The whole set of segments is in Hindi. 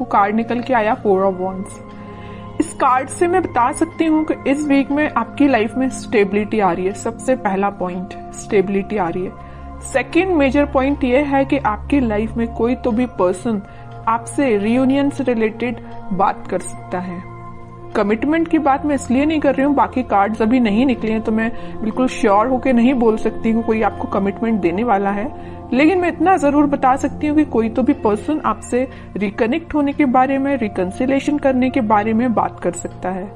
कार्ड निकल के आया 4 ऑफ वॉन्ड्स। इस कार्ड से मैं बता सकती हूँ कि इस वीक में आपकी लाइफ में स्टेबिलिटी आ रही है। सबसे पहला पॉइंट स्टेबिलिटी आ रही है। सेकेंड मेजर पॉइंट ये है कि आपकी लाइफ में कोई तो भी पर्सन आपसे रियूनियन से रिलेटेड बात कर सकता है। कमिटमेंट की बात मैं इसलिए नहीं कर रही हूँ, बाकी कार्ड्स अभी नहीं निकले हैं तो मैं बिल्कुल श्योर होके नहीं बोल सकती हूँ कोई आपको कमिटमेंट देने वाला है, लेकिन मैं इतना जरूर बता सकती हूँ कि कोई तो भी पर्सन आपसे रिकनेक्ट होने के बारे में, रिकंसिलेशन करने के बारे में बात कर सकता है।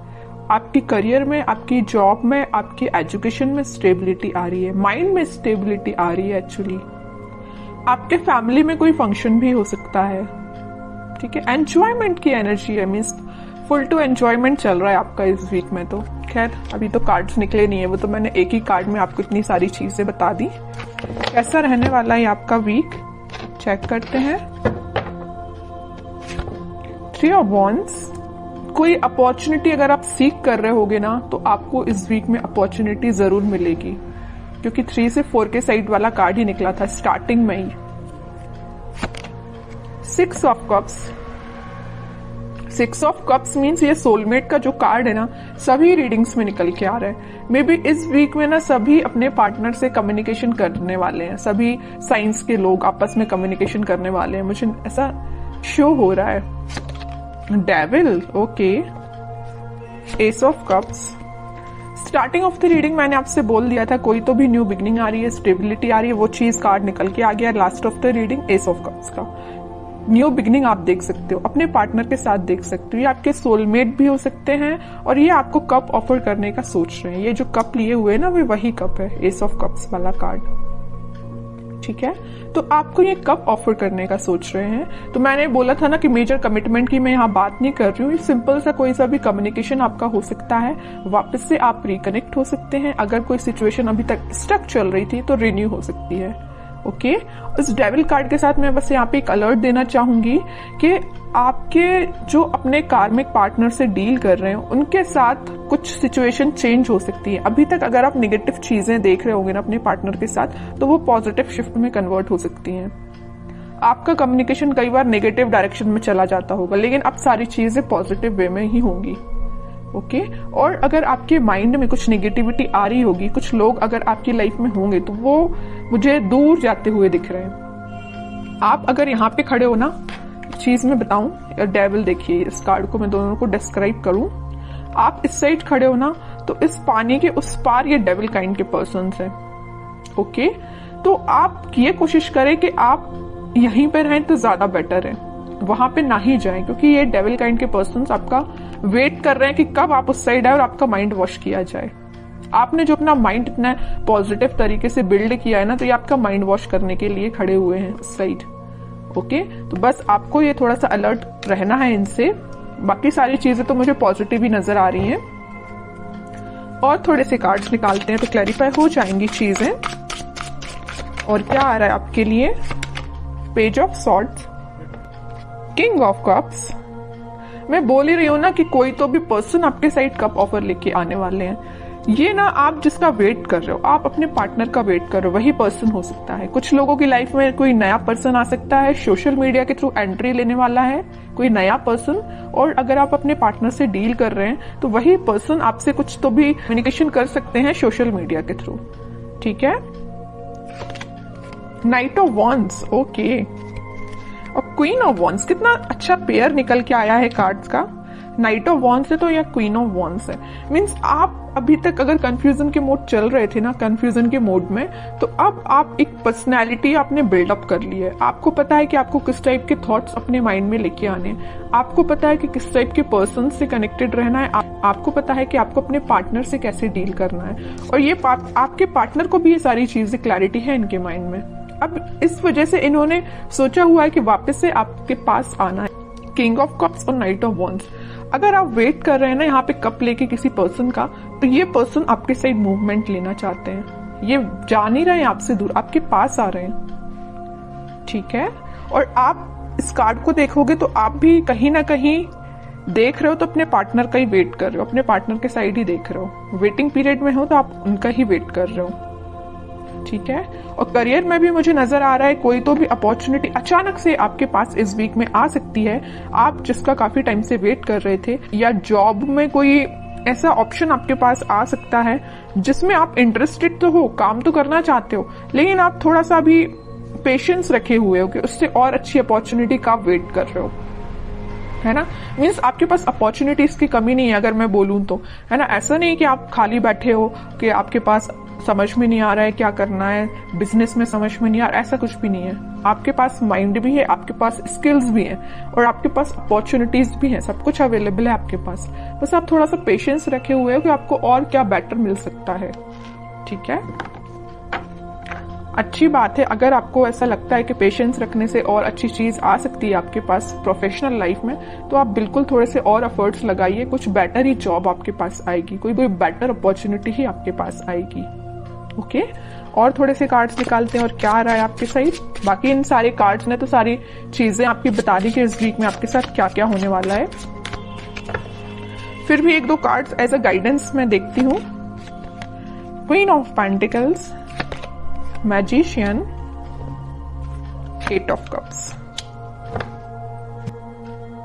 आपकी करियर में, आपकी जॉब में, आपकी एजुकेशन में स्टेबिलिटी आ रही है, माइंड में स्टेबिलिटी आ रही है। एक्चुअली आपके फैमिली में कोई फंक्शन भी हो सकता है, ठीक है। एंजॉयमेंट की एनर्जी है, मीन्स फुल टू एंजॉयमेंट चल रहा है आपका इस वीक में। तो खैर अभी तो कार्ड्स निकले नहीं है, वो तो मैंने एक ही कार्ड में आपको इतनी सारी चीजें बता दी। कैसा रहने वाला है आपका वीक, चेक करते हैं। 3 ऑफ वॉन्ड्स। कोई अपॉर्चुनिटी अगर आप सीख कर रहे होगे ना तो आपको इस वीक में अपॉर्चुनिटी जरूर मिलेगी, क्योंकि 3 से 4 के साइड वाला कार्ड ही निकला था स्टार्टिंग में ही। 6 of cups. 6 of cups means ये सोलमेट का जो कार्ड है ना, सभी रीडिंग्स में निकल के आ रहा है। मे बी इस वीक में ना सभी अपने पार्टनर से कम्युनिकेशन करने वाले हैं, सभी साइंस के लोग आपस में कम्युनिकेशन करने वाले हैं, मुझे ऐसा शो हो रहा है। Devil, okay. S of cups. Starting of the reading मैंने आपसे बोल दिया था कोई तो भी न्यू बिगनिंग आ रही है, स्टेबिलिटी आ रही है, वो चीज कार्ड निकल के आ गया। Last of the reading S of cups का न्यू बिगनिंग आप देख सकते हो, अपने पार्टनर के साथ देख सकते हो। ये आपके सोलमेट भी हो सकते हैं और ये आपको कप ऑफर करने का सोच रहे हैं। ये जो कप लिए हुए ना वे वही कप है, एस ऑफ कप्स वाला कार्ड, ठीक है। तो आपको ये कप ऑफर करने का सोच रहे हैं। तो मैंने बोला था ना कि मेजर कमिटमेंट की मैं यहाँ बात नहीं कर रही हूँ, सिंपल सा कोई सा भी कम्युनिकेशन आपका हो सकता है, वापस से आप रिकनेक्ट हो सकते हैं। अगर कोई सिचुएशन अभी तक स्टक चल रही थी तो रिन्यू हो सकती है, ओके। इस डेविल कार्ड के साथ मैं बस यहाँ पे एक अलर्ट देना चाहूंगी कि आपके जो अपने कार्मिक पार्टनर से डील कर रहे हैं उनके साथ कुछ सिचुएशन चेंज हो सकती है। अभी तक अगर आप नेगेटिव चीजें देख रहे होंगे ना अपने पार्टनर के साथ, तो वो पॉजिटिव शिफ्ट में कन्वर्ट हो सकती हैं। आपका कम्युनिकेशन कई बार नेगेटिव डायरेक्शन में चला जाता होगा, लेकिन अब सारी चीजें पॉजिटिव वे में ही होंगी, ओके। और अगर आपके माइंड में कुछ नेगेटिविटी आ रही होगी, कुछ लोग अगर आपकी लाइफ में होंगे तो वो मुझे दूर जाते हुए दिख रहे हैं। आप अगर यहाँ पे खड़े हो ना, चीज मैं बताऊं, डेविल देखिए, इस कार्ड को मैं दोनों को डिस्क्राइब करूं। आप इस साइड खड़े हो ना तो इस पानी के उस पार ये डेविल काइंड के पर्सन्स हैं, ओके। तो आप ये कोशिश करें कि आप यहीं पे रहें तो ज्यादा बेटर है, वहां पे ना ही जाएं, क्योंकि ये डेविल काइंड के पर्सन्स आपका वेट कर रहे हैं कि कब आप उस साइड आए और आपका माइंड वॉश किया जाए। आपने जो अपना माइंड इतना पॉजिटिव तरीके से बिल्ड किया है ना, तो ये आपका माइंड वॉश करने के लिए खड़े हुए हैं उस साइड, ओके। तो बस आपको ये थोड़ा सा अलर्ट रहना है इनसे। बाकी सारी चीजें तो मुझे पॉजिटिव ही नजर आ रही हैं। और थोड़े से कार्ड्स निकालते हैं तो क्लैरिफाई हो जाएंगी चीजें। और क्या आ रहा है आपके लिए, page of swords, king of cups. मैं बोल ही रही हूं ना कि कोई तो भी पर्सन आपके साइड कप ऑफर लेके आने वाले हैं। ये ना आप जिसका वेट कर रहे हो, आप अपने पार्टनर का वेट कर रहे हो, वही पर्सन हो सकता है। कुछ लोगों की लाइफ में कोई नया पर्सन आ सकता है, सोशल मीडिया के थ्रू एंट्री लेने वाला है कोई नया पर्सन। और अगर आप अपने पार्टनर से डील कर रहे हैं तो वही पर्सन आपसे कुछ तो भी कम्युनिकेशन कर सकते हैं सोशल मीडिया के थ्रू, ठीक है। Night of wands, okay. और क्वीन ऑफ वॉन्ड्स, कितना अच्छा पेयर निकल के आया है कार्ड्स का। नाइट ऑफ वॉन्ड्स है तो या क्वीन ऑफ वॉन्ड्स है, मीन्स आप अभी तक अगर कंफ्यूजन के मोड चल रहे थे ना, कंफ्यूजन के मोड में, तो अब आप एक पर्सनैलिटी आपने बिल्डअप कर ली है। आपको पता है कि आपको किस टाइप के थॉट्स अपने माइंड में लेके आने हैं, आपको पता है कि किस टाइप के पर्सन से कनेक्टेड रहना है, आपको पता है कि आपको अपने पार्टनर से कैसे डील करना है। और ये आपके पार्टनर को भी ये सारी चीजें क्लैरिटी है इनके माइंड में। अब इस वजह से इन्होंने सोचा हुआ है कि वापस से आपके पास आना है। किंग ऑफ कप्स और नाइट ऑफ वॉन्ड्स। अगर आप वेट कर रहे हैं ना यहाँ पे कप लेके किसी पर्सन का, तो ये पर्सन आपके साइड मूवमेंट लेना चाहते हैं। ये जा नहीं रहे हैं आपसे दूर, आपके पास आ रहे हैं, ठीक है। और आप इस कार्ड को देखोगे तो आप भी कहीं ना कहीं देख रहे हो तो अपने पार्टनर का ही वेट कर रहे हो, अपने पार्टनर के साइड ही देख रहे हो। वेटिंग पीरियड में हो तो आप उनका ही वेट कर रहे हो। ठीक है। और करियर में भी मुझे नजर आ रहा है कोई तो भी अपॉर्चुनिटी अचानक से आपके पास इस वीक में आ सकती है, आप जिसका काफी टाइम से वेट कर रहे थे, या जॉब में कोई ऐसा ऑप्शन आपके पास आ सकता है जिसमें आप इंटरेस्टेड तो हो, काम तो करना चाहते हो, लेकिन आप थोड़ा सा भी पेशेंस रखे हुए हो कि उससे और अच्छी अपॉर्चुनिटी का आप वेट कर रहे हो, है ना। मीन्स आपके पास अपॉर्चुनिटीज की कमी नहीं है अगर मैं बोलूं तो, है ना। ऐसा नहीं कि आप खाली बैठे हो कि आपके पास समझ में नहीं आ रहा है क्या करना है, बिजनेस में समझ में नहीं आ रहा, ऐसा कुछ भी नहीं है। आपके पास माइंड भी है, आपके पास स्किल्स भी हैं और आपके पास अपॉर्चुनिटीज भी हैं, सब कुछ अवेलेबल है आपके पास। बस आप थोड़ा सा पेशेंस रखे हुए हो कि आपको और क्या बेटर मिल सकता है, ठीक है। अच्छी बात है अगर आपको ऐसा लगता है कि पेशेंस रखने से और अच्छी चीज आ सकती है आपके पास प्रोफेशनल लाइफ में, तो आप बिल्कुल थोड़े से और एफर्ट्स लगाइए, कुछ बेटर ही जॉब आपके पास आएगी, कोई बेटर अपॉर्चुनिटी ही आपके पास आएगी। ओके, और थोड़े से कार्ड्स निकालते हैं और क्या आ रहा है आपके साइड। बाकी इन सारे कार्ड्स ने तो सारी चीजें आपकी बता दी कि इस वीक में आपके साथ क्या क्या होने वाला है। फिर भी एक दो कार्ड्स एज अ गाइडेंस मैं देखती हूँ। Queen of pentacles, magician, eight of cups.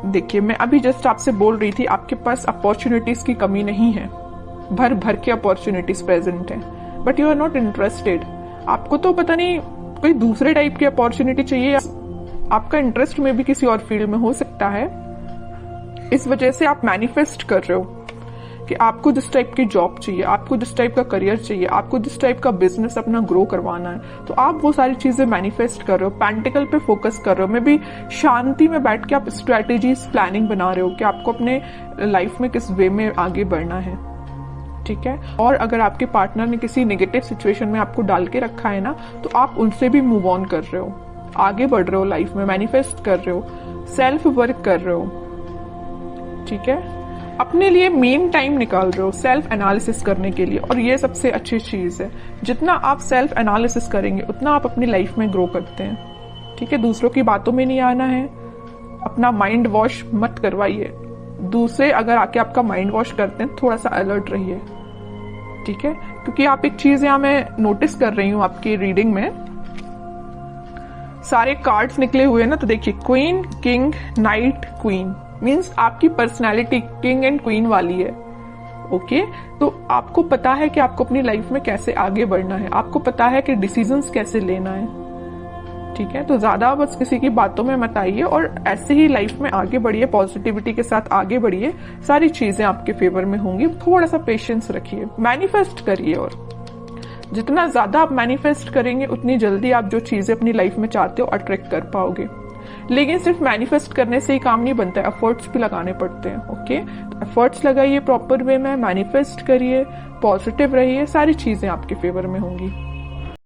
देखिए मैं अभी जस्ट आपसे बोल रही थी आपके पास अपॉर्चुनिटीज की कमी नहीं है, भर भर के अपॉर्चुनिटीज प्रेजेंट है, but you are not interested. आपको तो पता नहीं कोई दूसरे टाइप की अपॉर्चुनिटी चाहिए, या आपका इंटरेस्ट में भी किसी और फील्ड में हो सकता है। इस वजह से आप मैनिफेस्ट कर रहे हो कि आपको जिस टाइप की जॉब चाहिए, आपको जिस टाइप का करियर चाहिए, आपको जिस टाइप का बिजनेस अपना ग्रो करवाना है, तो आप वो सारी चीजें मैनिफेस्ट कर रहे हो, पेंटिकल पे फोकस कर रहे हो। मे बी शांति में बैठ के आप स्ट्रेटेजीज प्लानिंग बना रहे हो कि आपको अपने लाइफ में किस वे में आगे बढ़ना है, ठीक है। और अगर आपके पार्टनर ने किसी नेगेटिव सिचुएशन में आपको डाल के रखा है ना, तो आप उनसे भी मूव ऑन कर रहे हो, आगे बढ़ रहे हो लाइफ में, मैनिफेस्ट कर रहे हो, सेल्फ वर्क कर रहे हो, ठीक है। अपने लिए मेन टाइम निकाल रहे हो सेल्फ एनालिसिस करने के लिए, और ये सबसे अच्छी चीज है। जितना आप सेल्फ एनालिसिस करेंगे उतना आप अपनी लाइफ में ग्रो करते हैं, ठीक है। दूसरों की बातों में नहीं आना है, अपना माइंड वॉश मत करवाइए। दूसरे अगर आके आपका माइंड वॉश करते हैं, थोड़ा सा अलर्ट रहिए, ठीक है। क्योंकि आप एक चीज यहां मैं नोटिस कर रही हूं आपकी रीडिंग में, सारे कार्ड्स निकले हुए हैं ना, तो देखिए queen, king, night, queen, means आपकी पर्सनालिटी किंग एंड क्वीन वाली है। ओके, तो आपको पता है कि आपको अपनी लाइफ में कैसे आगे बढ़ना है, आपको पता है कि डिसीजंस कैसे लेना है, ठीक है। तो ज्यादा बस किसी की बातों में मत आइए और ऐसे ही लाइफ में आगे बढ़िए, पॉजिटिविटी के साथ आगे बढ़िए, सारी चीजें आपके फेवर में होंगी। थोड़ा सा पेशेंस रखिए, मैनिफेस्ट करिए, और जितना ज्यादा आप मैनिफेस्ट करेंगे उतनी जल्दी आप जो चीजें अपनी लाइफ में चाहते हो अट्रैक्ट कर पाओगे। लेकिन सिर्फ मैनिफेस्ट करने से ही काम नहीं बनता है, एफर्ट्स भी लगाने पड़ते हैं। ओके, तो एफर्ट्स लगाइए प्रॉपर वे में, मैनिफेस्ट करिए, पॉजिटिव रहिए, सारी चीजें आपके फेवर में होंगी।